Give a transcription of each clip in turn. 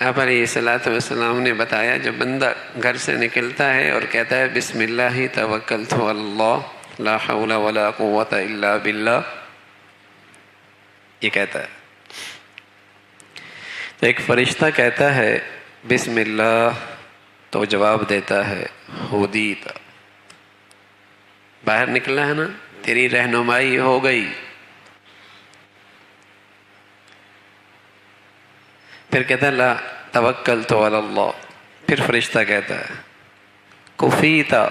آپ علیہ الصلوۃ والسلام نے بتایا جب بندہ گھر سے نکلتا ہے اور کہتا ہے بسم اللہ توکلت علی اللہ لا حول ولا قوۃ الا باللہ، یہ کہتا ہے تو ایک فرشتہ کہتا ہے بسم اللہ، تو جواب دیتا ہے ہدیت، باہر نکلا ہے نا، تیری رہنمائی ہو گئی۔ پھر کہتا ہے لا توکلت علی اللہ، پھر فرشتہ کہتا ہے کفیتا،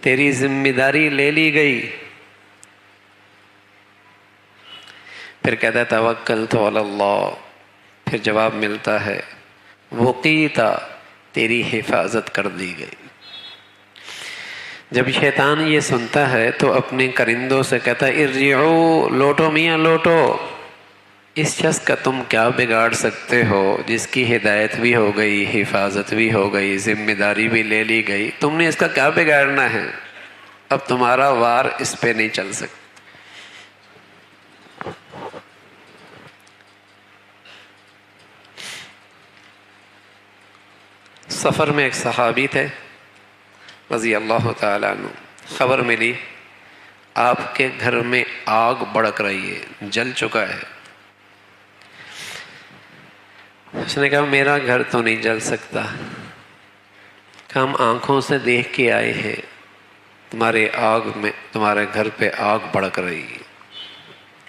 تیری ذمہ داری لے لی گئی۔ پھر کہتا ہے توکلت علی اللہ، پھر جواب ملتا ہے وقیتا، تیری حفاظت کر دی گئی۔ جب شیطان یہ سنتا ہے تو اپنے کرندوں سے کہتا ہے ارجعوا، لوٹو میاں لوٹو، اس شخص کا تم کیا بگاڑ سکتے ہو جس کی ہدایت بھی ہو گئی، حفاظت بھی ہو گئی، ذمہ داری بھی لے لی گئی، تم نے اس کا کیا بگاڑنا ہے؟ اب تمہارا وار اس پہ نہیں چل سکتا۔ سفر میں ایک صحابی تھے رضی اللہ تعالیٰ عنہ، خبر ملی آپ کے گھر میں آگ بھڑک رہی ہے، جل چکا ہے۔ اس نے کہا میرا گھر تو نہیں جل سکتا، کہ ہم آنکھوں سے دیکھ کے آئے ہیں تمہارے گھر پہ آگ بھڑک رہی ہے۔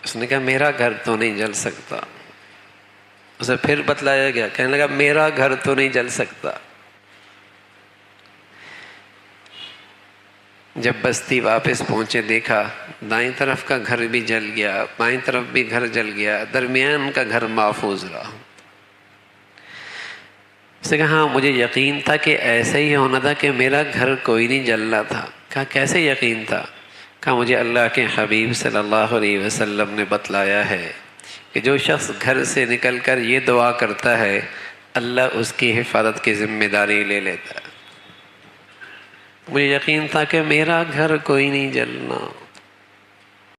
اس نے کہا میرا گھر تو نہیں جل سکتا۔ اسے پھر بتلایا گیا، کہنے لگا میرا گھر تو نہیں جل سکتا۔ جب بستی واپس پہنچے دیکھا دائیں طرف کا گھر بھی جل گیا، بائیں طرف بھی گھر جل گیا، درمیان کا گھر محفوظ رہا۔ اس نے کہا ہاں مجھے یقین تھا کہ ایسا ہی ہونا تھا کہ میرا گھر کوئی نہیں جلنا تھا۔ کہا کیسے یقین تھا؟ کہا مجھے اللہ کے حبیب صلی اللہ علیہ وسلم نے بتلایا ہے کہ جو شخص گھر سے نکل کر یہ دعا کرتا ہے اللہ اس کی حفاظت کی ذمہ داری لے لیتا ہے۔ مجھے یقین تھا کہ میرا گھر کوئی نہیں جلنا۔